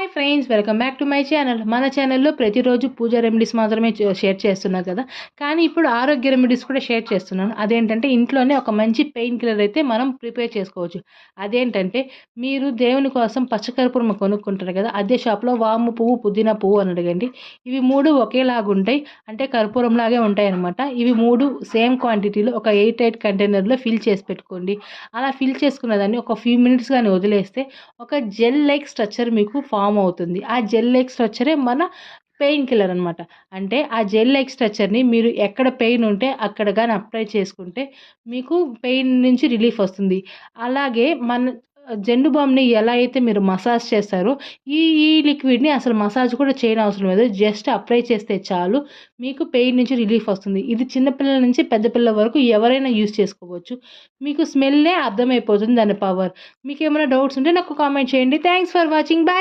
Hi friends, welcome back to my channel. మన ఛానల్లో ప్రతిరోజు పూజ రెమెడీస్ మాత్రమే షేర్ చేస్తున్నారు కదా, కానీ ఇప్పుడు ఆరోగ్య రెమెడీస్ కూడా షేర్ చేస్తున్నాను. అదేంటంటే ఇంట్లోనే ఒక మంచి పెయిన్ కిల్లర్ అయితే మనం ప్రిపేర్ చేసుకోవచ్చు. అదేంటంటే మీరు దేవుని కోసం పచ్చకర్పూరం కొనుక్కుంటారు కదా, అదే షాప్లో వాము పువ్వు, పుదీనా పువ్వు అని అడగండి. ఇవి 3 ఒకేలాగా ఉంటాయి, అంటే కర్పూరం లాగే ఉంటాయి అనమాట. ఇవి 3 సేమ్ క్వాంటిటీలో ఒక 8 కంటైనర్లో ఫిల్ చేసి పెట్టుకోండి. అలా ఫిల్ చేసుకున్న దాన్ని ఒక ఫ్యూ మినిట్స్ కానీ వదిలేస్తే ఒక జెల్ లైక్ స్ట్రక్చర్ మీకు ఫామ్ అవుతుంది. ఆ జెల్ లైక్ స్ట్రక్చరే మన పెయిన్ కిల్లర్ అనమాట. అంటే ఆ జెల్ లైక్ స్ట్రక్చర్ని మీరు ఎక్కడ పెయిన్ ఉంటే అక్కడ కానీ అప్లై చేసుకుంటే మీకు పెయిన్ నుంచి రిలీఫ్ వస్తుంది. అలాగే మన జెండు బామ్ని ఎలా అయితే మీరు మసాజ్ చేస్తారో ఈ ఈ లిక్విడ్ని అసలు మసాజ్ కూడా చేయనవసరం లేదు. జస్ట్ అప్లై చేస్తే చాలు, మీకు పెయిన్ నుంచి రిలీఫ్ వస్తుంది. ఇది చిన్నపిల్లల నుంచి పెద్ద పిల్లల వరకు ఎవరైనా యూజ్ చేసుకోవచ్చు. మీకు స్మెల్లే అర్థమైపోతుంది దాని పవర్. మీకు ఏమైనా డౌట్స్ ఉంటే నాకు కామెంట్ చేయండి. Thanks for watching. బాయ్.